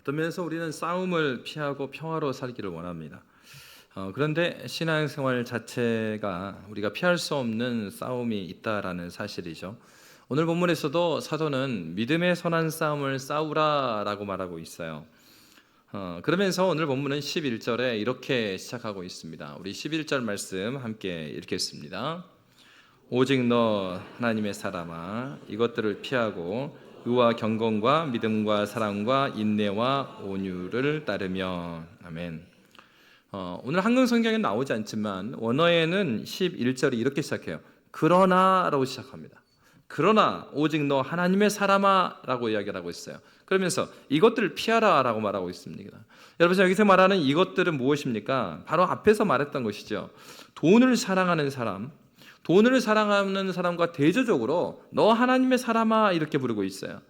어떤 면에서 우리는 싸움을 피하고 평화로 살기를 원합니다. 그런데 신앙생활 자체가 우리가 피할 수 없는 싸움이 있다라는 사실이죠. 오늘 본문에서도 사도는 믿음의 선한 싸움을 싸우라라고 말하고 있어요. 그러면서 오늘 본문은 11절에 이렇게 시작하고 있습니다. 우리 11절 말씀 함께 읽겠습니다. 오직 너 하나님의 사람아 이것들을 피하고 의와 경건과 믿음과 사랑과 인내와 온유를 따르며. 아멘. 오늘 한글 성경에는 나오지 않지만 원어에는 11절이 이렇게 시작해요. 그러나라고 시작합니다. 그러나 오직 너 하나님의 사람아 라고 이야기를 하고 있어요. 그러면서 이것들을 피하라 라고 말하고 있습니다. 여러분, 여기서 말하는 이것들은 무엇입니까? 바로 앞에서 말했던 것이죠. 돈을 사랑하는 사람, 돈을 사랑하는 사람과 대조적으로 너 하나님의 사람아 이렇게 부르고 있어요.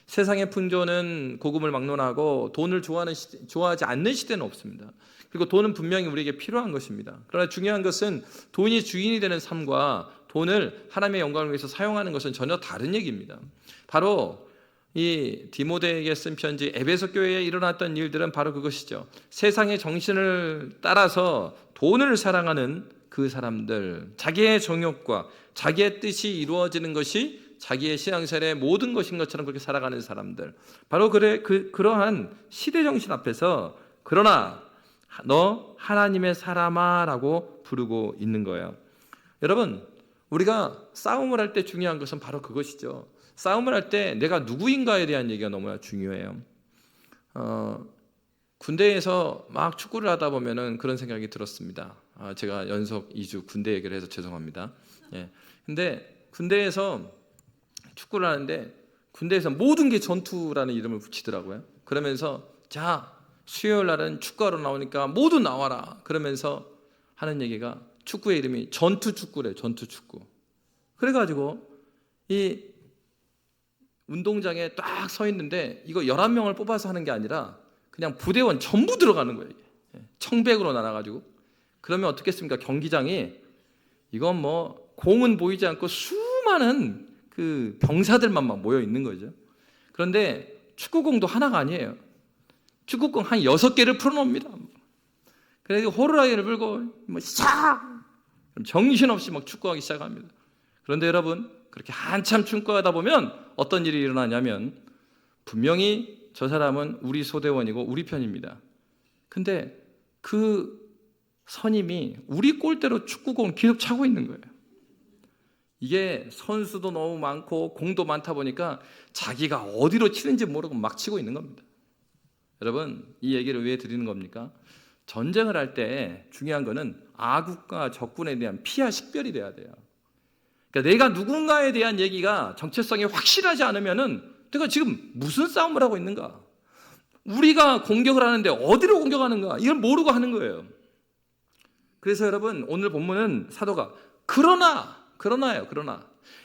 세상의 풍조는 고금을 막론하고 돈을 좋아하지 않는 시대는 없습니다. 그리고 돈은 분명히 우리에게 필요한 것입니다. 그러나 중요한 것은 돈이 주인이 되는 삶과 돈을 하나님의 영광을 위해서 사용하는 것은 전혀 다른 얘기입니다. 바로 이 디모데에게 쓴 편지 에베소 교회에 일어났던 일들은 바로 그것이죠. 세상의 정신을 따라서 돈을 사랑하는 그 사람들, 자기의 정욕과 자기의 뜻이 이루어지는 것이 자기의 신앙생활의 모든 것인 것처럼 그렇게 살아가는 사람들, 바로 그러한 시대 정신 앞에서 그러나 너 하나님의 사람아 라고 부르고 있는 거예요. 여러분, 우리가 싸움을 할 때 중요한 것은 바로 그것이죠. 싸움을 할 때 내가 누구인가에 대한 얘기가 너무나 중요해요. 군대에서 막 축구를 하다 보면은 그런 생각이 들었습니다. 제가 연속 2주 군대 얘기를 해서 죄송합니다. 근데 군대에서 축구를 하는데 군대에서 모든 게 전투라는 이름을 붙이더라고요. 그러면서 자, 수요일 날은 축구하러 나오니까 모두 나와라. 그러면서 하는 얘기가 축구의 이름이 전투축구래, 전투축구. 그래가지고 이 운동장에 딱 서 있는데 이거 11명을 뽑아서 하는 게 아니라 그냥 부대원 전부 들어가는 거예요. 청백으로 나눠가지고. 그러면 어떻겠습니까? 경기장이 이건 뭐 공은 보이지 않고 수많은 그 병사들만 막 모여 있는 거죠. 그런데 축구공도 하나가 아니에요. 축구공 한 6개를 풀어놓습니다. 그래서 호루라기를 불고 싹 정신없이 막 축구하기 시작합니다. 그런데 여러분, 그렇게 한참 축구하다 보면 어떤 일이 일어나냐면 분명히 저 사람은 우리 소대원이고 우리 편입니다. 근데 그 선임이 우리 골대로 축구공을 계속 차고 있는 거예요. 이게 선수도 너무 많고 공도 많다 보니까 자기가 어디로 치는지 모르고 막 치고 있는 겁니다. 여러분, 이 얘기를 왜 드리는 겁니까? 전쟁을 할 때 중요한 거는 아국과 적군에 대한 피하 식별이 돼야 돼요. 그러니까 내가 누군가에 대한 얘기가 정체성이 확실하지 않으면은 내가 지금 무슨 싸움을 하고 있는가? 우리가 공격을 하는데 어디로 공격하는가? 이걸 모르고 하는 거예요. 그래서 여러분, 오늘 본문은 사도가 그러나요.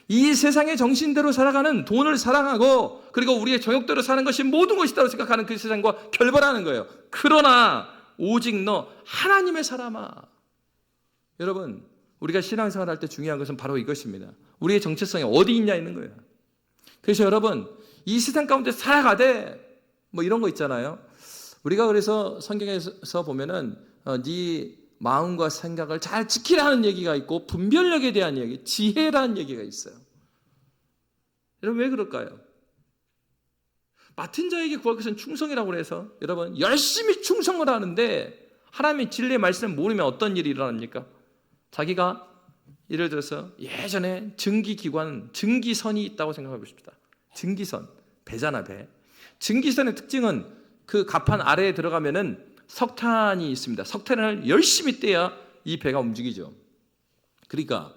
이 세상의 정신대로 살아가는 돈을 사랑하고 그리고 우리의 정욕대로 사는 것이 모든 것이라고 생각하는 그 세상과 결별하는 거예요. 그러나 오직 너 하나님의 사람아. 여러분, 우리가 신앙생활 할 때 중요한 것은 바로 이것입니다. 우리의 정체성이 어디 있냐 있는 거예요. 그래서 여러분, 이 세상 가운데 살아가되 뭐 이런 거 있잖아요. 우리가 그래서 성경에서 보면은 네 마음과 생각을 잘 지키라는 얘기가 있고 분별력에 대한 얘기, 지혜라는 얘기가 있어요. 여러분, 왜 그럴까요? 맡은 자에게 구할 것은 충성이라고 해서 여러분 열심히 충성을 하는데 하나님의 진리의 말씀을 모르면 어떤 일이 일어납니까? 자기가 예를 들어서 예전에 증기선이 있다고 생각해 보십시다. 증기선, 배잖아, 배. 증기선의 특징은 그 갑판 아래에 들어가면은 석탄이 있습니다. 석탄을 열심히 떼야 이 배가 움직이죠. 그러니까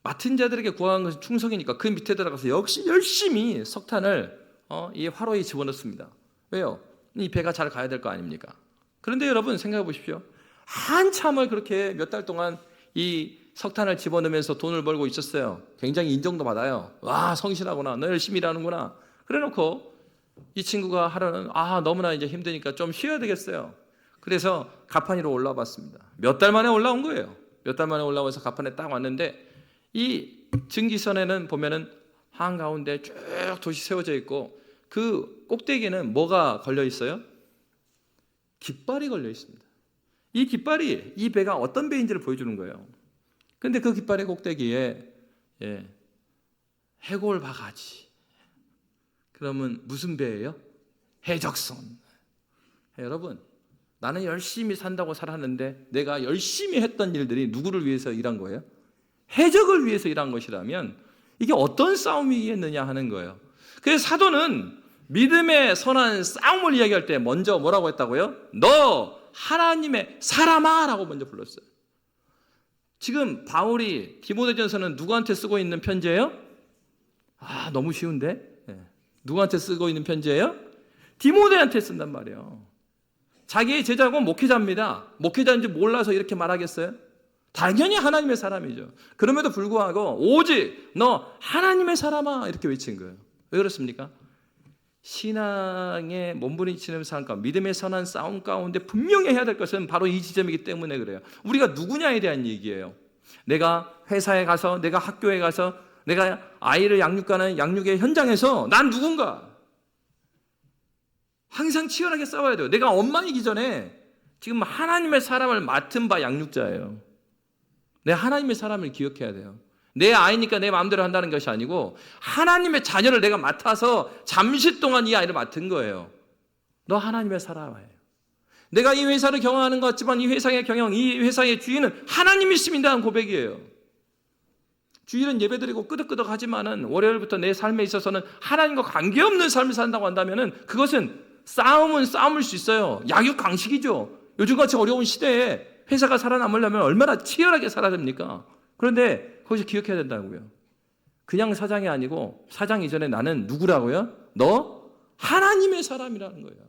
맡은 자들에게 구하는 것은 충성이니까 그 밑에 들어가서 역시 열심히 석탄을 이 화로에 집어넣습니다. 왜요? 이 배가 잘 가야 될 거 아닙니까? 그런데 여러분 생각해 보십시오. 한참을 그렇게 몇 달 동안 이 석탄을 집어넣으면서 돈을 벌고 있었어요. 굉장히 인정도 받아요. 와, 성실하구나. 너 열심히 일하는구나. 그래 놓고 이 친구가 하루는 너무나 이제 힘드니까 좀 쉬어야 되겠어요. 그래서 갑판 위로 올라와 봤습니다. 몇 달 만에 올라온 거예요. 몇 달 만에 올라와서 갑판에 딱 왔는데 이 증기선에는 보면은 한가운데 쭉 돛이 세워져 있고 그 꼭대기에는 뭐가 걸려 있어요? 깃발이 걸려 있습니다. 이 깃발이 이 배가 어떤 배인지를 보여주는 거예요. 그런데 그 깃발의 꼭대기에 해골 바가지. 그러면 무슨 배예요? 해적선. 여러분, 나는 열심히 산다고 살았는데 내가 열심히 했던 일들이 누구를 위해서 일한 거예요? 해적을 위해서 일한 것이라면 이게 어떤 싸움이겠느냐 하는 거예요. 그래서 사도는 믿음의 선한 싸움을 이야기할 때 먼저 뭐라고 했다고요? 너 하나님의 사람아 라고 먼저 불렀어요. 지금 바울이 디모데전서는 누구한테 쓰고 있는 편지예요? 너무 쉬운데? 누구한테 쓰고 있는 편지예요? 디모데한테 쓴단 말이에요. 자기의 제자고 목회자입니다. 목회자인지 몰라서 이렇게 말하겠어요? 당연히 하나님의 사람이죠. 그럼에도 불구하고 오직 너 하나님의 사람아 이렇게 외친 거예요. 왜 그렇습니까? 신앙의 몸부림치는 삶 가운데 믿음의 선한 싸움 가운데 분명히 해야 될 것은 바로 이 지점이기 때문에 그래요. 우리가 누구냐에 대한 얘기예요. 내가 회사에 가서, 내가 학교에 가서, 내가 아이를 양육하는 양육의 현장에서 난 누군가? 항상 치열하게 싸워야 돼요. 내가 엄마이기 전에 지금 하나님의 사람을 맡은 바 양육자예요. 내가 하나님의 사람을 기억해야 돼요. 내 아이니까 내 마음대로 한다는 것이 아니고 하나님의 자녀를 내가 맡아서 잠시 동안 이 아이를 맡은 거예요. 너 하나님의 사람이에요. 내가 이 회사를 경영하는 것 같지만 이 회사의 경영, 이 회사의 주인은 하나님이십니다는 고백이에요. 주일은 예배드리고 끄덕끄덕 하지만은 월요일부터 내 삶에 있어서는 하나님과 관계없는 삶을 산다고 한다면은 그것은 싸움은 싸움일 수 있어요. 약육강식이죠. 요즘같이 어려운 시대에 회사가 살아남으려면 얼마나 치열하게 살아야 됩니까? 그런데 거기서 기억해야 된다고요. 그냥 사장이 아니고 사장 이전에 나는 누구라고요? 너 하나님의 사람이라는 거예요.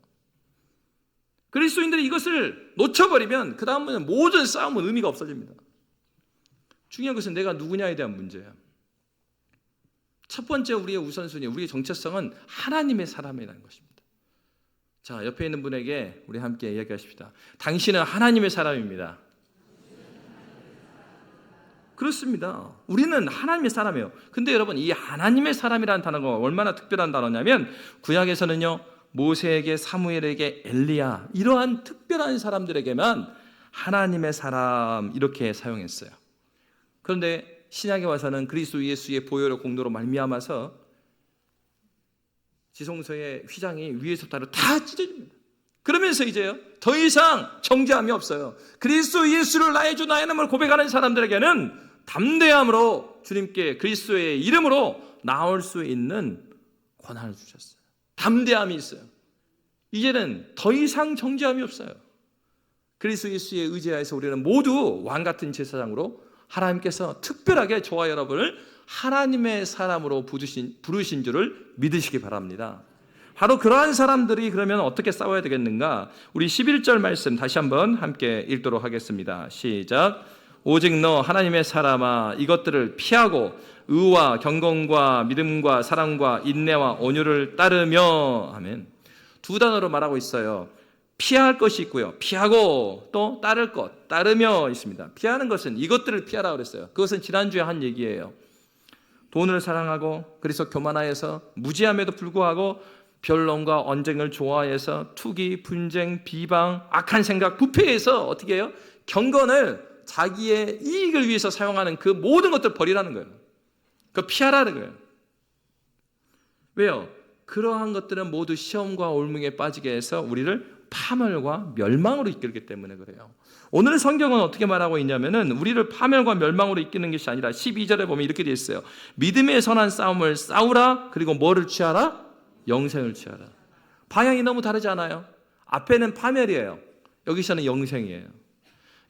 그리스도인들이 이것을 놓쳐버리면 그 다음은 모든 싸움은 의미가 없어집니다. 중요한 것은 내가 누구냐에 대한 문제예요. 첫 번째 우리의 우선순위, 우리의 정체성은 하나님의 사람이라는 것입니다. 자, 옆에 있는 분에게 우리 함께 이야기하십시다. 당신은 하나님의 사람입니다. 그렇습니다. 우리는 하나님의 사람이에요. 근데 여러분, 이 하나님의 사람이라는 단어가 얼마나 특별한 단어냐면 구약에서는요, 모세에게, 사무엘에게, 엘리야 이러한 특별한 사람들에게만 하나님의 사람 이렇게 사용했어요. 그런데 신약에 와서는 그리스도 예수의 보혈의 공로로 말미암아서 지성소의 휘장이 위에서부터 아래로 다 찢어집니다. 그러면서 이제요, 더 이상 정죄함이 없어요. 그리스도 예수를 나의 주 나의 하나님을 고백하는 사람들에게는 담대함으로 주님께 그리스도의 이름으로 나올 수 있는 권한을 주셨어요. 담대함이 있어요. 이제는 더 이상 정죄함이 없어요. 그리스도 예수의 의지하에서 우리는 모두 왕같은 제사장으로 하나님께서 특별하게 저와 여러분을 하나님의 사람으로 부르신 줄을 믿으시기 바랍니다. 바로 그러한 사람들이 그러면 어떻게 싸워야 되겠는가? 우리 11절 말씀 다시 한번 함께 읽도록 하겠습니다. 시작. 오직 너 하나님의 사람아 이것들을 피하고 의와 경건과 믿음과 사랑과 인내와 온유를 따르며 하면 두 단어로 말하고 있어요. 피할 것이 있고요. 피하고 또 따를 것, 따르며 있습니다. 피하는 것은 이것들을 피하라 그랬어요. 그것은 지난주에 한 얘기예요. 돈을 사랑하고 그래서 교만하여서 무지함에도 불구하고 변론과 언쟁을 좋아해서 투기, 분쟁, 비방, 악한 생각, 부패해서 어떻게 해요? 경건을 자기의 이익을 위해서 사용하는 그 모든 것들을 버리라는 거예요. 그거 피하라는 거예요. 왜요? 그러한 것들은 모두 시험과 올무에 빠지게 해서 우리를 파멸과 멸망으로 이끌기 때문에 그래요. 오늘 성경은 어떻게 말하고 있냐면은 우리를 파멸과 멸망으로 이끄는 것이 아니라 12절에 보면 이렇게 되어 있어요. 믿음의 선한 싸움을 싸우라. 그리고 뭐를 취하라? 영생을 취하라. 방향이 너무 다르지 않아요? 앞에는 파멸이에요. 여기서는 영생이에요.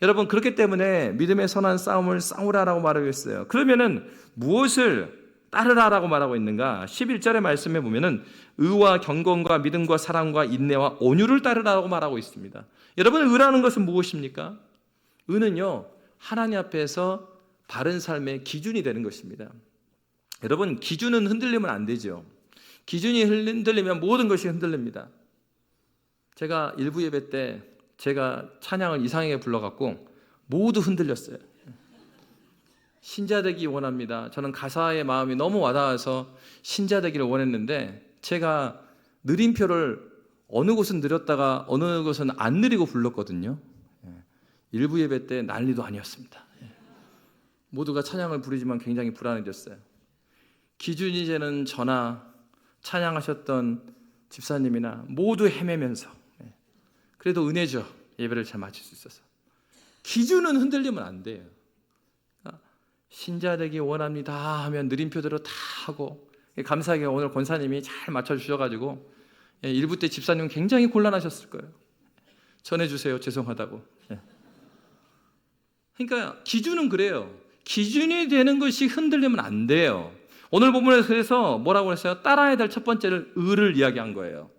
여러분, 그렇기 때문에 믿음의 선한 싸움을 싸우라라고 말하고 있어요. 그러면은 무엇을 따르라라고 말하고 있는가? 11절의 말씀에 보면은 의와 경건과 믿음과 사랑과 인내와 온유를 따르라고 말하고 있습니다. 여러분, 의라는 것은 무엇입니까? 의는요, 하나님 앞에서 바른 삶의 기준이 되는 것입니다. 여러분, 기준은 흔들리면 안 되죠. 기준이 흔들리면 모든 것이 흔들립니다. 제가 일부 예배 때 제가 찬양을 이상하게 불러갖고 모두 흔들렸어요. 신자 되기 원합니다. 저는 가사의 마음이 너무 와닿아서 신자 되기를 원했는데 제가 느림표를 어느 곳은 느렸다가 어느 곳은 안 느리고 불렀거든요. 일부 예배 때 난리도 아니었습니다. 모두가 찬양을 부르지만 굉장히 불안해졌어요. 기준이 재는 저나 찬양하셨던 집사님이나 모두 헤매면서, 그래도 은혜죠. 예배를 잘 마칠 수 있어서. 기준은 흔들리면 안 돼요. 신자 되기 원합니다 하면 느림표대로 다 하고, 감사하게 오늘 권사님이 잘 맞춰주셔가지고 일부 때 집사님은 굉장히 곤란하셨을 거예요. 전해주세요, 죄송하다고. 그러니까 기준은 그래요. 기준이 되는 것이 흔들리면 안 돼요. 오늘 본문에서 그래서 뭐라고 했어요? 따라야 될 첫 번째는 의를 이야기한 거예요.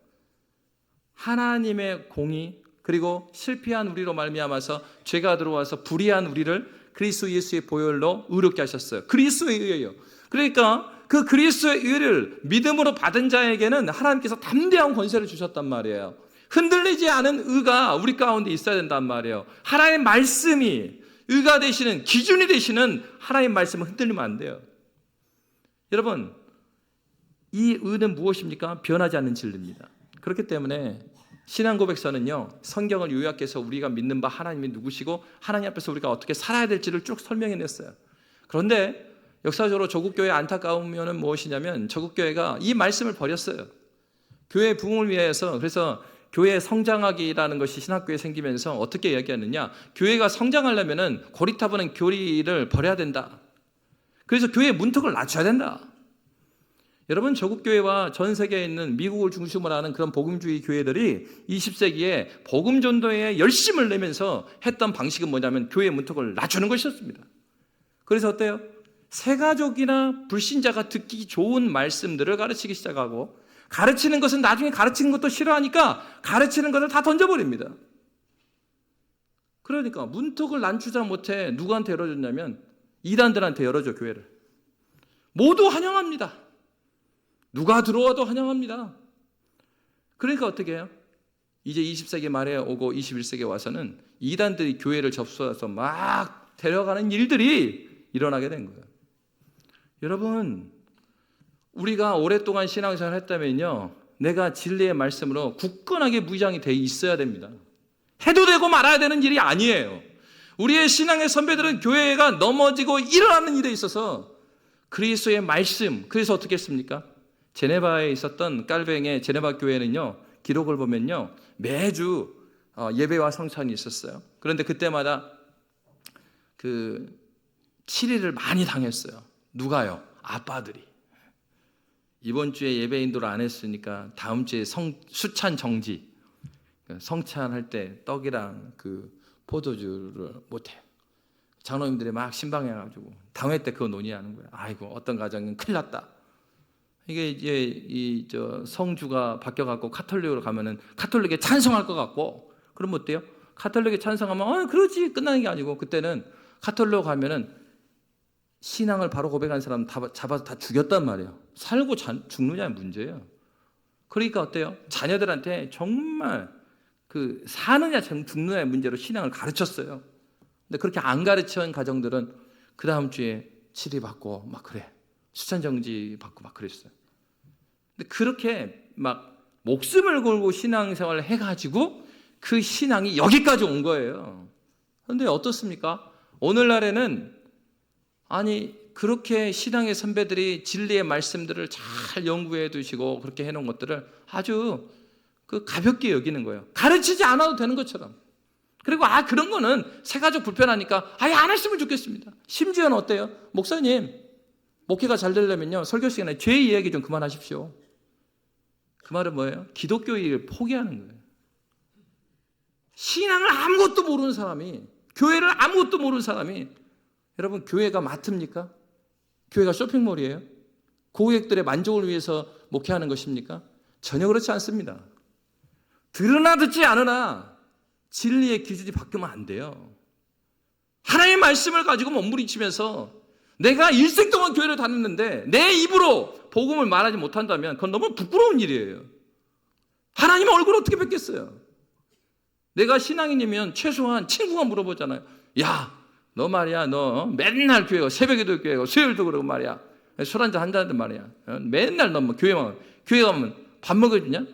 하나님의 공의, 그리고 실패한 우리로 말미암아서 죄가 들어와서 불의한 우리를 그리스도 예수의 보혈로 의롭게 하셨어요. 그리스도의 의예요. 그러니까 그 그리스도의 의를 믿음으로 받은 자에게는 하나님께서 담대한 권세를 주셨단 말이에요. 흔들리지 않은 의가 우리 가운데 있어야 된단 말이에요. 하나님의 말씀이 의가 되시는, 기준이 되시는 하나님의 말씀은 흔들리면 안 돼요. 여러분, 이 의는 무엇입니까? 변하지 않는 진리입니다. 그렇기 때문에 신앙 고백서는요, 성경을 요약해서 우리가 믿는 바 하나님이 누구시고 하나님 앞에서 우리가 어떻게 살아야 될지를 쭉 설명해냈어요. 그런데 역사적으로 조국교회의 안타까움은 무엇이냐면, 조국교회가 이 말씀을 버렸어요. 교회 부흥을 위해서. 그래서 교회 성장하기라는 것이 신학교에 생기면서 어떻게 이야기하느냐, 교회가 성장하려면 고리타분한 교리를 버려야 된다. 그래서 교회의 문턱을 낮춰야 된다. 여러분, 조국교회와 전 세계에 있는 미국을 중심으로 하는 그런 복음주의 교회들이 20세기에 복음 전도에 열심을 내면서 했던 방식은 뭐냐면 교회의 문턱을 낮추는 것이었습니다. 그래서 어때요? 새가족이나 불신자가 듣기 좋은 말씀들을 가르치기 시작하고, 가르치는 것은 나중에 가르치는 것도 싫어하니까 가르치는 것을 다 던져버립니다. 그러니까 문턱을 낮추자 못해 누구한테 열어줬냐면 이단들한테 열어줘. 교회를 모두 환영합니다. 누가 들어와도 환영합니다. 그러니까 어떻게 해요? 이제 20세기 말에 오고 21세기에 와서는 이단들이 교회를 접수해서 막 데려가는 일들이 일어나게 된 거예요. 여러분, 우리가 오랫동안 신앙생활을 했다면요, 내가 진리의 말씀으로 굳건하게 무장이 돼 있어야 됩니다. 해도 되고 말아야 되는 일이 아니에요. 우리의 신앙의 선배들은 교회가 넘어지고 일어나는 일에 있어서 그리스도의 말씀, 그래서 어떻게 했습니까? 제네바에 있었던 깔뱅의 제네바 교회는요, 기록을 보면요, 매주 예배와 성찬이 있었어요. 그런데 그때마다 그 치리를 많이 당했어요. 누가요? 아빠들이. 이번 주에 예배 인도를 안 했으니까 다음 주에 수찬 정지, 성찬할 때 떡이랑 그 포도주를 못해요. 장로님들이 막 신방해가지고 당회 때 그거 논의하는 거예요. 아이고, 어떤 가정은 큰일 났다. 이게 이제 성주가 바뀌어갖고 카톨릭으로 가면은 카톨릭에 찬성할 것 같고, 그러면 어때요? 카톨릭에 찬성하면 그러지 끝나는 게 아니고, 그때는 카톨릭으로 가면은 신앙을 바로 고백한 사람 잡아서 다 죽였단 말이에요. 살고 죽느냐의 문제예요. 그러니까 어때요? 자녀들한테 정말 그 사느냐 죽느냐의 문제로 신앙을 가르쳤어요. 근데 그렇게 안 가르친 가정들은 그 다음 주에 치리받고 막 그래. 수찬정지 받고 막 그랬어요. 근데 그렇게 막 목숨을 걸고 신앙생활을 해가지고 그 신앙이 여기까지 온 거예요. 그런데 어떻습니까? 오늘날에는 그렇게 신앙의 선배들이 진리의 말씀들을 잘 연구해 두시고 그렇게 해놓은 것들을 아주 가볍게 여기는 거예요. 가르치지 않아도 되는 것처럼. 그리고 그런 거는 새가족 불편하니까 아예 안 했으면 좋겠습니다. 심지어는 어때요? 목사님, 목회가 잘 되려면요, 설교 시간에 죄 이야기 좀 그만하십시오. 그 말은 뭐예요? 기독교를 포기하는 거예요. 신앙을 아무것도 모르는 사람이, 교회를 아무것도 모르는 사람이, 여러분, 교회가 마트입니까? 교회가 쇼핑몰이에요? 고객들의 만족을 위해서 목회하는 것입니까? 전혀 그렇지 않습니다. 들으나 듣지 않으나 진리의 기준이 바뀌면 안 돼요. 하나님의 말씀을 가지고 몸부림치면서 내가 일생 동안 교회를 다녔는데 내 입으로 복음을 말하지 못한다면 그건 너무 부끄러운 일이에요. 하나님의 얼굴을 어떻게 뵙겠어요? 내가 신앙인이면 최소한 친구가 물어보잖아요. 야, 너 말이야, 너 맨날 교회 가, 새벽에도 교회 가, 수요일도 그러고 말이야, 술 한잔 한다는데 말이야, 맨날 너 뭐 교회 가면 밥 먹여주냐?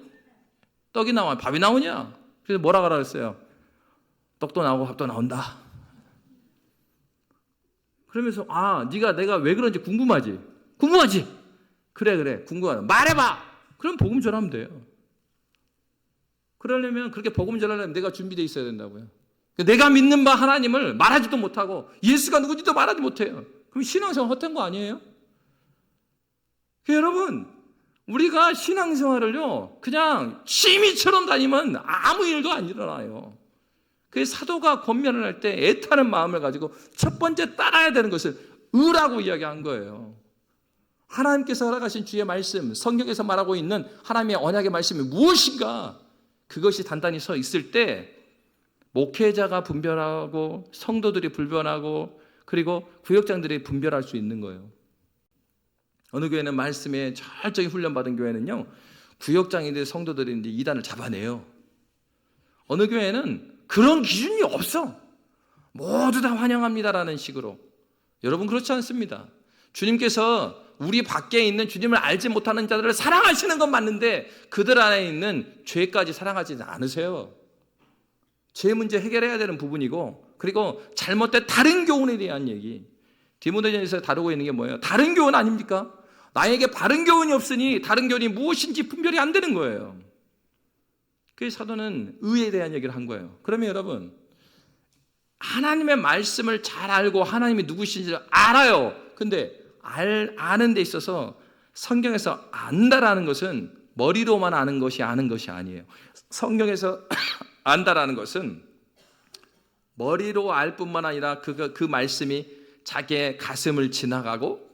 떡이 나와 밥이 나오냐? 그래서 뭐라 그랬어요? 떡도 나오고 밥도 나온다. 그러면서 네가 내가 왜 그런지 궁금하지? 그래 궁금하다. 말해봐. 그럼 복음 전하면 돼요. 그러려면 그렇게 복음 전하려면 내가 준비되어 있어야 된다고요. 내가 믿는 바 하나님을 말하지도 못하고 예수가 누군지도 말하지 못해요. 그럼 신앙생활 헛된 거 아니에요? 여러분, 우리가 신앙생활을요 그냥 취미처럼 다니면 아무 일도 안 일어나요. 그 사도가 권면을 할 때 애타는 마음을 가지고 첫 번째 따라야 되는 것을 의라고 이야기한 거예요. 하나님께서 허락하신 주의 말씀, 성경에서 말하고 있는 하나님의 언약의 말씀이 무엇인가, 그것이 단단히 서 있을 때 목회자가 분별하고 성도들이 분별하고 그리고 구역장들이 분별할 수 있는 거예요. 어느 교회는 말씀에 철저히 훈련받은 교회는요 구역장인들 성도들이 이제 이단을 잡아내요. 어느 교회는 그런 기준이 없어. 모두 다 환영합니다라는 식으로. 여러분 그렇지 않습니다. 주님께서 우리 밖에 있는 주님을 알지 못하는 자들을 사랑하시는 건 맞는데 그들 안에 있는 죄까지 사랑하지 않으세요. 죄 문제 해결해야 되는 부분이고, 그리고 잘못된 다른 교훈에 대한 얘기. 디모데전에서 다루고 있는 게 뭐예요? 다른 교훈 아닙니까? 나에게 바른 교훈이 없으니 다른 교훈이 무엇인지 분별이 안 되는 거예요. 그래서 사도는 의에 대한 얘기를 한 거예요. 그러면 여러분, 하나님의 말씀을 잘 알고 하나님이 누구신지 알아요. 근데 아는 데 있어서 성경에서 안다라는 것은 머리로만 아는 것이 아니에요. 성경에서 안다라는 것은 머리로 알 뿐만 아니라 그 말씀이 자기의 가슴을 지나가고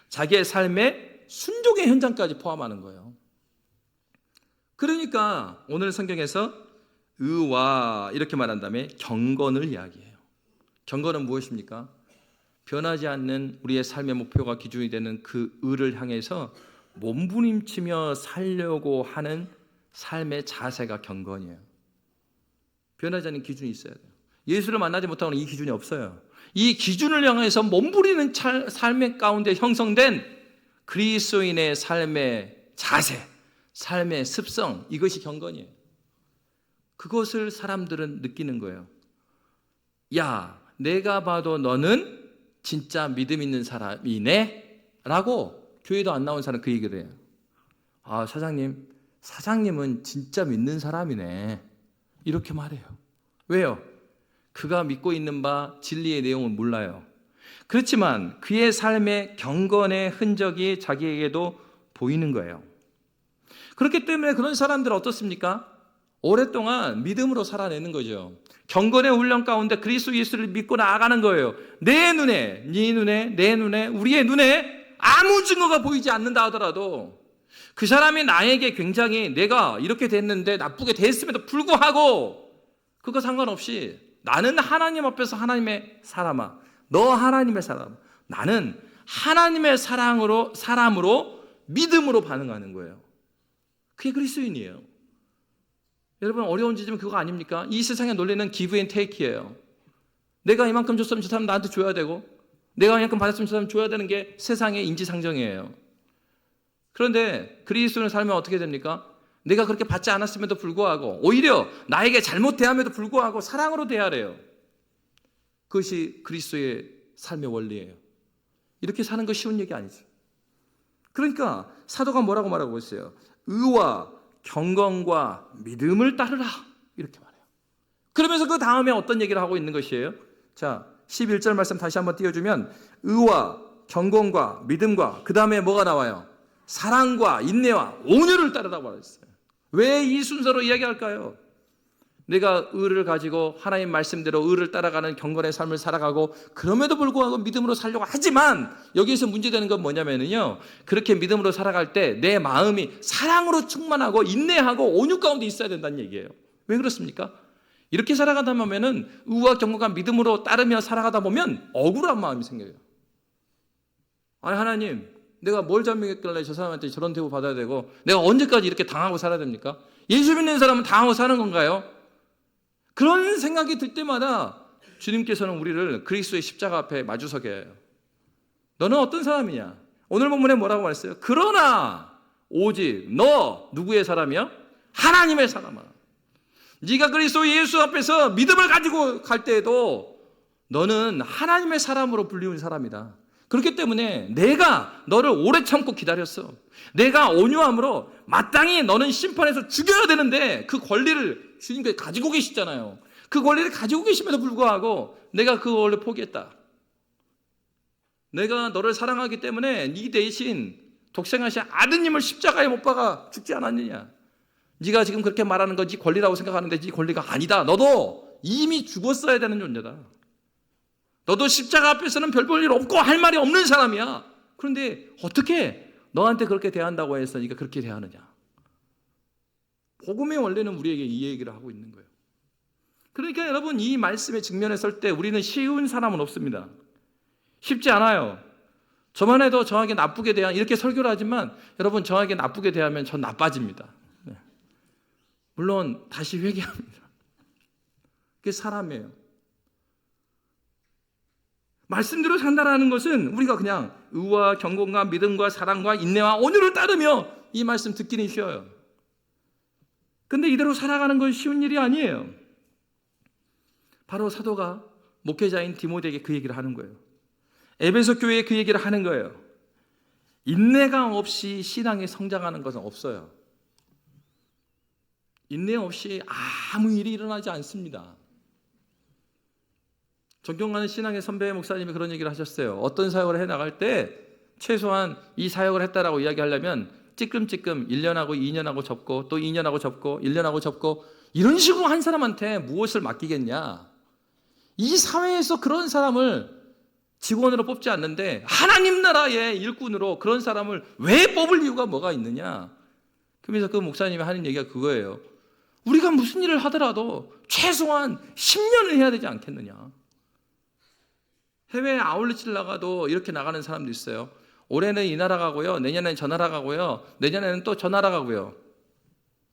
자기의 삶의 순종의 현장까지 포함하는 거예요. 그러니까 오늘 성경에서 의와 이렇게 말한 다음에 경건을 이야기해요. 경건은 무엇입니까? 변하지 않는 우리의 삶의 목표가 기준이 되는 그 의를 향해서 몸부림치며 살려고 하는 삶의 자세가 경건이에요. 변하지 않는 기준이 있어야 돼요. 예수를 만나지 못하고는 이 기준이 없어요. 이 기준을 향해서 몸부리는 삶의 가운데 형성된 그리스도인의 삶의 자세, 삶의 습성, 이것이 경건이에요. 그것을 사람들은 느끼는 거예요. 야, 내가 봐도 너는 진짜 믿음 있는 사람이네? 라고 교회도 안 나온 사람 그 얘기를 해요. 사장님은 진짜 믿는 사람이네. 이렇게 말해요. 왜요? 그가 믿고 있는 바 진리의 내용을 몰라요. 그렇지만 그의 삶의 경건의 흔적이 자기에게도 보이는 거예요. 그렇기 때문에 그런 사람들은 어떻습니까? 오랫동안 믿음으로 살아내는 거죠. 경건의 훈련 가운데 그리스도 예수를 믿고 나아가는 거예요. 내 눈에, 네 눈에, 내 눈에, 우리의 눈에 아무 증거가 보이지 않는다 하더라도 그 사람이 나에게 굉장히 내가 이렇게 됐는데 나쁘게 됐음에도 불구하고 그거 상관없이 나는 하나님 앞에서 하나님의 사람아, 너 하나님의 사람, 나는 하나님의 사람으로 믿음으로 반응하는 거예요. 그게 그리스도인이에요. 여러분 어려운 지점은 그거 아닙니까? 이 세상의 논리는 give and take이에요. 내가 이만큼 줬으면 저 사람 나한테 줘야 되고 내가 이만큼 받았으면 저 사람 줘야 되는 게 세상의 인지상정이에요. 그런데 그리스도인의 삶은 어떻게 됩니까? 내가 그렇게 받지 않았음에도 불구하고 오히려 나에게 잘못 대함에도 불구하고 사랑으로 대하래요. 그것이 그리스도의 삶의 원리예요. 이렇게 사는 거 쉬운 얘기 아니죠. 그러니까 사도가 뭐라고 말하고 있어요? 의와 경건과 믿음을 따르라 이렇게 말해요. 그러면서 그 다음에 어떤 얘기를 하고 있는 것이에요? 자, 11절 말씀 다시 한번 띄워주면 의와 경건과 믿음과 그 다음에 뭐가 나와요? 사랑과 인내와 온유를 따르라고 말했어요. 왜 이 순서로 이야기할까요? 내가 의를 가지고 하나님 말씀대로 의를 따라가는 경건의 삶을 살아가고 그럼에도 불구하고 믿음으로 살려고 하지만 여기에서 문제되는 건 뭐냐면요, 그렇게 믿음으로 살아갈 때 내 마음이 사랑으로 충만하고 인내하고 온유 가운데 있어야 된다는 얘기예요. 왜 그렇습니까? 이렇게 살아가다 보면은 의와 경건과 믿음으로 따르며 살아가다 보면 억울한 마음이 생겨요. 아니 하나님, 내가 뭘 잘못했길래 저 사람한테 저런 대우 받아야 되고 내가 언제까지 이렇게 당하고 살아야 됩니까? 예수 믿는 사람은 당하고 사는 건가요? 그런 생각이 들 때마다 주님께서는 우리를 그리스도의 십자가 앞에 마주서게 해요. 너는 어떤 사람이냐? 오늘 본문에 뭐라고 말했어요? 그러나 오직 너 누구의 사람이야? 하나님의 사람아, 네가 그리스도 예수 앞에서 믿음을 가지고 갈 때에도 너는 하나님의 사람으로 불리는 사람이다. 그렇기 때문에 내가 너를 오래 참고 기다렸어. 내가 온유함으로 마땅히 너는 심판해서 죽여야 되는데 그 권리를 주님께서 가지고 계시잖아요. 그 권리를 가지고 계심에도 불구하고 내가 그 권리를 포기했다. 내가 너를 사랑하기 때문에 네 대신 독생하신 아드님을 십자가에 못 박아 죽지 않았느냐. 네가 지금 그렇게 말하는 건 네 권리라고 생각하는데 네 권리가 아니다. 너도 이미 죽었어야 되는 존재다. 너도 십자가 앞에서는 별 볼 일 없고 할 말이 없는 사람이야. 그런데 어떻게 너한테 그렇게 대한다고 해서 네가 그렇게 대하느냐. 복음의 원리는 우리에게 이 얘기를 하고 있는 거예요. 그러니까 여러분, 이 말씀에 직면에 설 때 우리는 쉬운 사람은 없습니다. 쉽지 않아요. 저만 해도 저에게 나쁘게 대한, 이렇게 설교를 하지만 여러분, 저에게 나쁘게 대하면 전 나빠집니다. 네. 물론 다시 회개합니다. 그게 사람이에요. 말씀대로 산다라는 것은 우리가 그냥 의와 경건과 믿음과 사랑과 인내와 온유를 따르며 이 말씀 듣기는 쉬워요. 근데 이대로 살아가는 건 쉬운 일이 아니에요. 바로 사도가 목회자인 디모데에게 그 얘기를 하는 거예요. 에베소 교회에 그 얘기를 하는 거예요. 인내가 없이 신앙이 성장하는 것은 없어요. 인내 없이 아무 일이 일어나지 않습니다. 존경하는 신앙의 선배 목사님이 그런 얘기를 하셨어요. 어떤 사역을 해나갈 때 최소한 이 사역을 했다라고 이야기하려면 찌끔찌끔 1년하고 2년하고 접고 또 2년하고 접고 1년하고 접고 이런 식으로 한 사람한테 무엇을 맡기겠냐. 이 사회에서 그런 사람을 직원으로 뽑지 않는데 하나님 나라의 일꾼으로 그런 사람을 왜 뽑을 이유가 뭐가 있느냐. 그러면서 그 목사님이 하는 얘기가 그거예요. 우리가 무슨 일을 하더라도 최소한 10년을 해야 되지 않겠느냐. 해외 아울렛을 나가도 이렇게 나가는 사람도 있어요. 올해는 이 나라 가고요. 내년에는 저 나라 가고요. 내년에는 또 저 나라 가고요.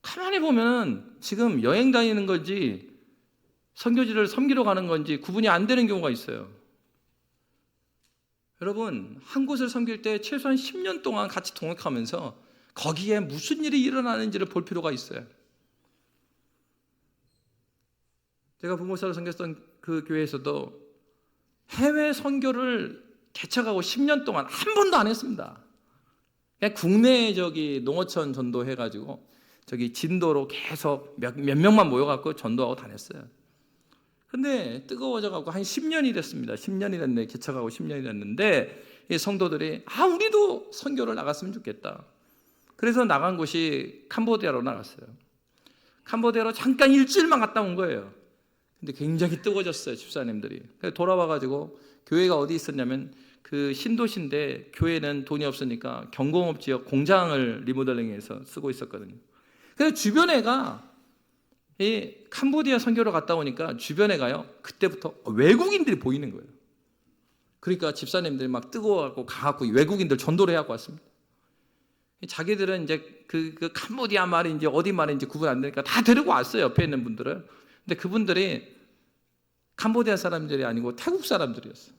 가만히 보면 지금 여행 다니는 건지 선교지를 섬기러 가는 건지 구분이 안 되는 경우가 있어요. 여러분, 한 곳을 섬길 때 최소한 10년 동안 같이 동역하면서 거기에 무슨 일이 일어나는지를 볼 필요가 있어요. 제가 부모사로 섬겼던 그 교회에서도 해외 선교를 개척하고 10년 동안 한 번도 안 했습니다. 그냥 국내 농어촌 전도해가지고 진도로 계속 몇 명만 모여갖고 전도하고 다녔어요. 근데 뜨거워져갖고 한 10년이 됐습니다. 10년이 됐네. 개척하고 10년이 됐는데 이 성도들이 우리도 선교를 나갔으면 좋겠다. 그래서 나간 곳이 캄보디아로 나갔어요. 캄보디아로 잠깐 일주일만 갔다 온 거예요. 근데 굉장히 뜨거워졌어요, 집사님들이. 그래서 돌아와가지고 교회가 어디 있었냐면 그 신도시인데 교회는 돈이 없으니까 경공업 지역 공장을 리모델링해서 쓰고 있었거든요. 그래서 주변에가 이 캄보디아 선교로 갔다 오니까 주변에가요, 그때부터 외국인들이 보이는 거예요. 그러니까 집사님들이 막 뜨거워갖고 가갖고 외국인들 전도를 해갖고 왔습니다. 자기들은 이제 그 캄보디아 말인지 어디 말인지 구분 안 되니까 다 데리고 왔어요, 옆에 있는 분들을. 근데 그분들이 캄보디아 사람들이 아니고 태국 사람들이었어요.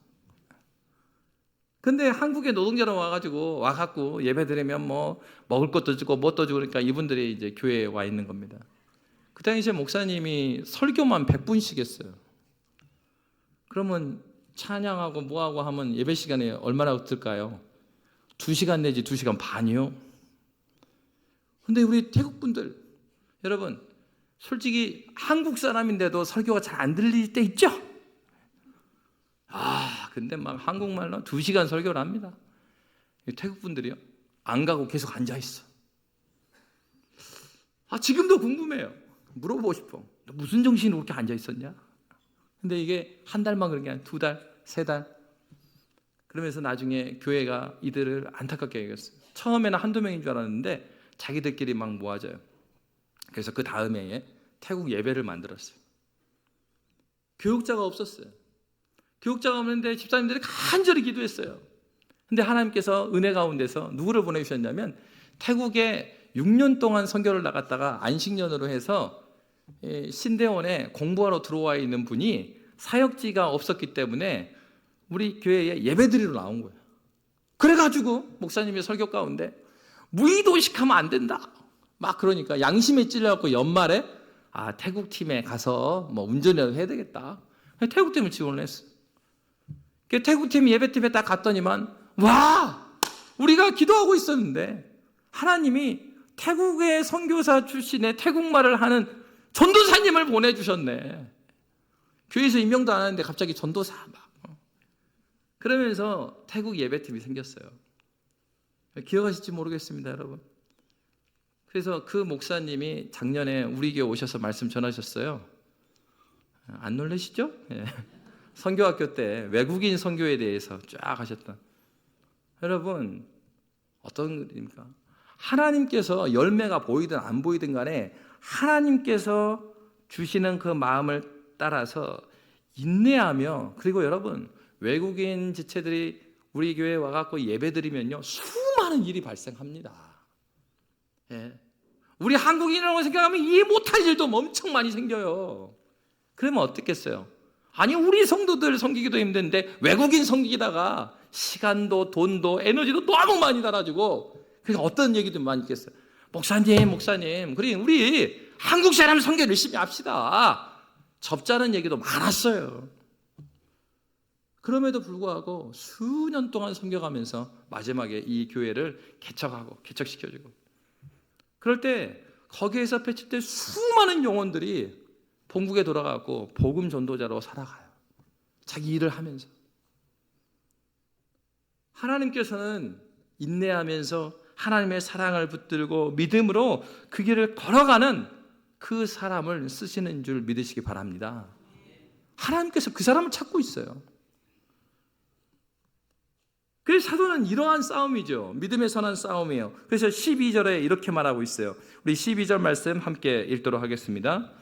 근데 한국에 노동자로 와갖고 예배 드리면 뭐 먹을 것도 주고 뭣도 주고 그러니까 이분들이 이제 교회에 와 있는 겁니다. 그 당시에 목사님이 설교만 100분씩 했어요. 그러면 찬양하고 뭐하고 하면 예배 시간에 얼마나 들까요? 2시간 내지 2시간 반이요. 근데 우리 태국 분들, 여러분, 솔직히 한국 사람인데도 설교가 잘 안 들릴 때 있죠? 근데 막 한국말로 2시간 설교를 합니다. 태국 분들이요, 안 가고 계속 앉아있어. 지금도 궁금해요. 물어보고 싶어. 너 무슨 정신으로 그렇게 앉아있었냐? 근데 이게 한 달만 그런 게 아니라 2달, 3달. 그러면서 나중에 교회가 이들을 안타깝게 여겼어요. 처음에는 한두 명인 줄 알았는데 자기들끼리 막 모아져요. 그래서 그 다음 해에 태국 예배를 만들었어요. 교육자가 없었어요. 교육자가 없는데 집사님들이 간절히 기도했어요. 근데 하나님께서 은혜 가운데서 누구를 보내주셨냐면 태국에 6년 동안 선교를 나갔다가 안식년으로 해서 신대원에 공부하러 들어와 있는 분이 사역지가 없었기 때문에 우리 교회에 예배드리러 나온 거예요. 그래가지고 목사님의 설교 가운데 무의도식하면 안 된다. 막 그러니까 양심에 찔려갖고 연말에 태국 팀에 가서 뭐 운전이라도 해야 되겠다. 태국 팀을 지원을 했어. 태국 팀 예배팀에 딱 갔더니만 와, 우리가 기도하고 있었는데 하나님이 태국의 선교사 출신의 태국말을 하는 전도사님을 보내주셨네. 교회에서 임명도 안 하는데 갑자기 전도사 막. 그러면서 태국 예배팀이 생겼어요. 기억하실지 모르겠습니다, 여러분. 그래서 그 목사님이 작년에 우리 교회 오셔서 말씀 전하셨어요. 안 놀라시죠? 예. 선교학교 때 외국인 선교에 대해서 쫙 하셨던. 여러분, 어떤 일입니까? 하나님께서 열매가 보이든 안 보이든 간에 하나님께서 주시는 그 마음을 따라서 인내하며, 그리고 여러분, 외국인 지체들이 우리 교회에 와갖고 예배드리면요 수많은 일이 발생합니다. 예. 우리 한국인이라고 생각하면 이해 못할 일도 엄청 많이 생겨요. 그러면 어떻겠어요? 아니, 우리 성도들 섬기기도 힘든데 외국인 섬기다가 시간도 돈도 에너지도 너무 많이 달아지고, 그러니까 어떤 얘기도 많이 있겠어요. 목사님, 그래 우리 한국 사람 섬겨 열심히 합시다. 접자는 얘기도 많았어요. 그럼에도 불구하고 수년 동안 섬겨가면서 마지막에 이 교회를 개척시켜주고, 그럴 때 거기에서 배출된 수많은 영혼들이 본국에 돌아가고 복음 전도자로 살아가요. 자기 일을 하면서. 하나님께서는 인내하면서 하나님의 사랑을 붙들고 믿음으로 그 길을 걸어가는 그 사람을 쓰시는 줄 믿으시기 바랍니다. 하나님께서 그 사람을 찾고 있어요. 그래서 사도는 이러한 싸움이죠. 믿음에 선한 싸움이에요. 그래서 12절에 이렇게 말하고 있어요. 우리 12절 말씀 함께 읽도록 하겠습니다.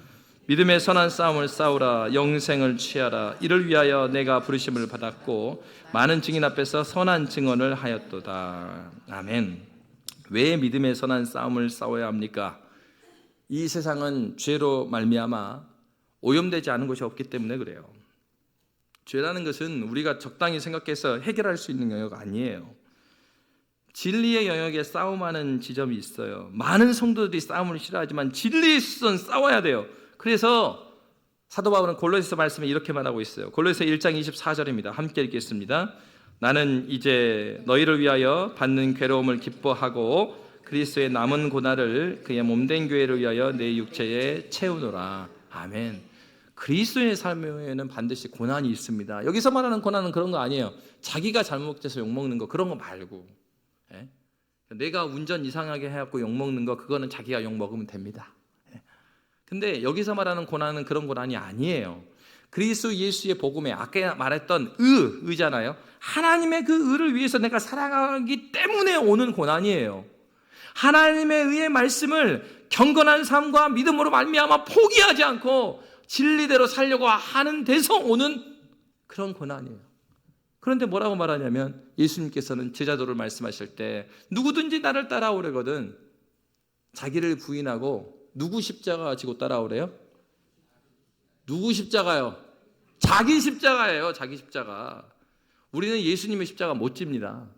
믿음의 선한 싸움을 싸우라. 영생을 취하라. 이를 위하여 내가 부르심을 받았고 많은 증인 앞에서 선한 증언을 하였도다. 아멘. 왜 믿음의 선한 싸움을 싸워야 합니까? 이 세상은 죄로 말미암아 오염되지 않은 것이 없기 때문에 그래요. 죄라는 것은 우리가 적당히 생각해서 해결할 수 있는 영역 아니에요. 진리의 영역에 싸움하는 지점이 있어요. 많은 성도들이 싸움을 싫어하지만 진리에 있어서는 싸워야 돼요. 그래서 사도 바울은 골로새서 말씀에 이렇게 말하고 있어요. 골로새 1장 24절입니다. 함께 읽겠습니다. 나는 이제 너희를 위하여 받는 괴로움을 기뻐하고 그리스도의 남은 고난을 그의 몸된 교회를 위하여 내 육체에 채우노라. 아멘. 그리스도의 삶에는 반드시 고난이 있습니다. 여기서 말하는 고난은 그런 거 아니에요. 자기가 잘못돼서 욕먹는 거, 그런 거 말고. 예? 내가 운전 이상하게 해갖고 욕먹는 거, 그거는 자기가 욕먹으면 됩니다. 예? 근데 여기서 말하는 고난은 그런 고난이 아니에요. 그리스도 예수의 복음에 아까 말했던 의잖아요. 하나님의 그 의를 위해서 내가 살아가기 때문에 오는 고난이에요. 하나님의 의의 말씀을 경건한 삶과 믿음으로 말미암아 포기하지 않고 진리대로 살려고 하는 데서 오는 그런 고난이에요. 그런데 뭐라고 말하냐면 예수님께서는 제자도를 말씀하실 때 누구든지 나를 따라오려거든 자기를 부인하고 누구 십자가 지고 따라오래요? 누구 십자가요? 자기 십자가예요. 자기 십자가. 우리는 예수님의 십자가 못 집니다.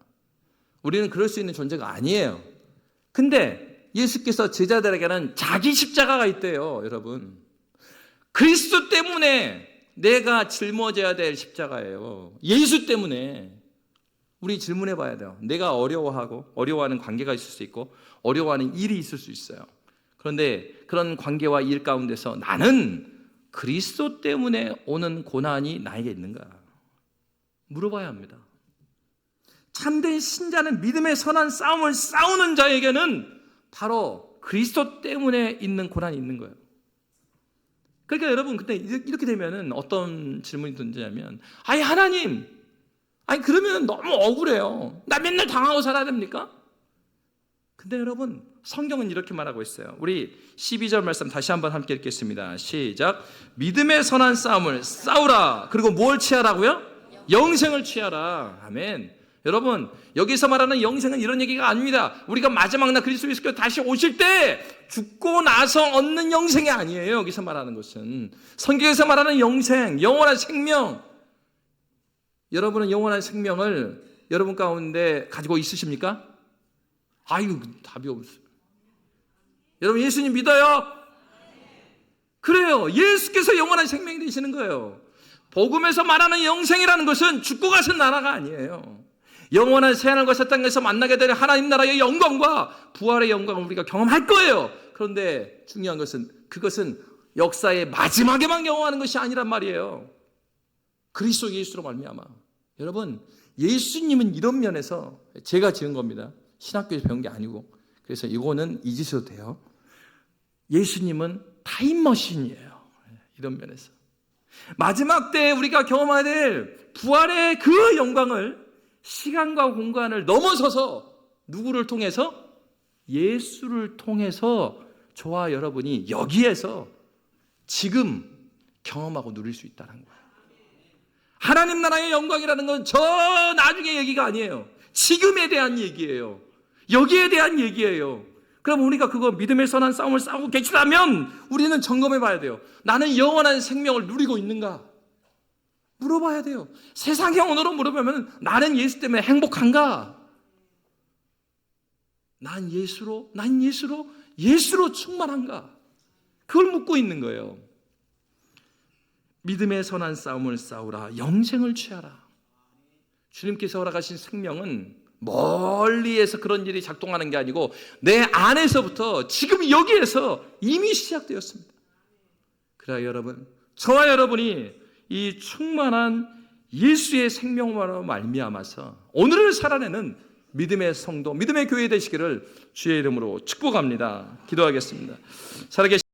우리는 그럴 수 있는 존재가 아니에요. 근데 예수께서 제자들에게는 자기 십자가가 있대요. 여러분, 그리스도 때문에 내가 짊어져야 될 십자가예요. 예수 때문에. 우리 질문해 봐야 돼요. 내가 어려워하는 관계가 있을 수 있고 어려워하는 일이 있을 수 있어요. 그런데 그런 관계와 일 가운데서 나는 그리스도 때문에 오는 고난이 나에게 있는가? 물어봐야 합니다. 참된 신자는 믿음의 선한 싸움을 싸우는 자에게는 바로 그리스도 때문에 있는 고난이 있는 거예요. 그러니까 여러분, 근데 이렇게 되면은 어떤 질문이 던지냐면, 아니 하나님, 아니 그러면 너무 억울해요. 나 맨날 당하고 살아야 됩니까? 근데 여러분, 성경은 이렇게 말하고 있어요. 우리 12절 말씀 다시 한번 함께 읽겠습니다. 시작. 믿음의 선한 싸움을 싸우라. 그리고 뭘 취하라고요? 영생을 취하라. 아멘. 여러분, 여기서 말하는 영생은 이런 얘기가 아닙니다. 우리가 마지막 날 그리스도 예수께서 다시 오실 때 죽고 나서 얻는 영생이 아니에요. 여기서 말하는 것은 성경에서 말하는 영생, 영원한 생명. 여러분은 영원한 생명을 여러분 가운데 가지고 있으십니까? 아유, 답이 없어요. 여러분 예수님 믿어요? 그래요. 예수께서 영원한 생명이 되시는 거예요. 복음에서 말하는 영생이라는 것은 죽고 가신 나라가 아니에요. 영원한 새하늘과 새 땅에서 만나게 되는 하나님 나라의 영광과 부활의 영광을 우리가 경험할 거예요. 그런데 중요한 것은 그것은 역사의 마지막에만 경험하는 것이 아니란 말이에요. 그리스도 예수로 말미암아. 여러분 예수님은 이런 면에서 제가 지은 겁니다. 신학교에서 배운 게 아니고. 그래서 이거는 잊으셔도 돼요. 예수님은 타임머신이에요. 이런 면에서. 마지막 때에 우리가 경험해야 될 부활의 그 영광을 시간과 공간을 넘어서서 누구를 통해서? 예수를 통해서 저와 여러분이 여기에서 지금 경험하고 누릴 수 있다는 거예요. 하나님 나라의 영광이라는 건 저 나중의 얘기가 아니에요. 지금에 대한 얘기예요. 여기에 대한 얘기예요. 그럼 우리가 그거 믿음의 선한 싸움을 싸우고 계시다면 우리는 점검해 봐야 돼요. 나는 영원한 생명을 누리고 있는가? 물어봐야 돼요. 세상의 언어로 물어보면 나는 예수 때문에 행복한가? 난 예수로 충만한가? 그걸 묻고 있는 거예요. 믿음의 선한 싸움을 싸우라. 영생을 취하라. 주님께서 허락하신 생명은 멀리에서 그런 일이 작동하는 게 아니고 내 안에서부터 지금 여기에서 이미 시작되었습니다. 그래야 여러분, 저와 여러분이 이 충만한 예수의 생명으로 말미암아서 오늘을 살아내는 믿음의 성도, 믿음의 교회 되시기를 주의 이름으로 축복합니다. 기도하겠습니다. 살아계신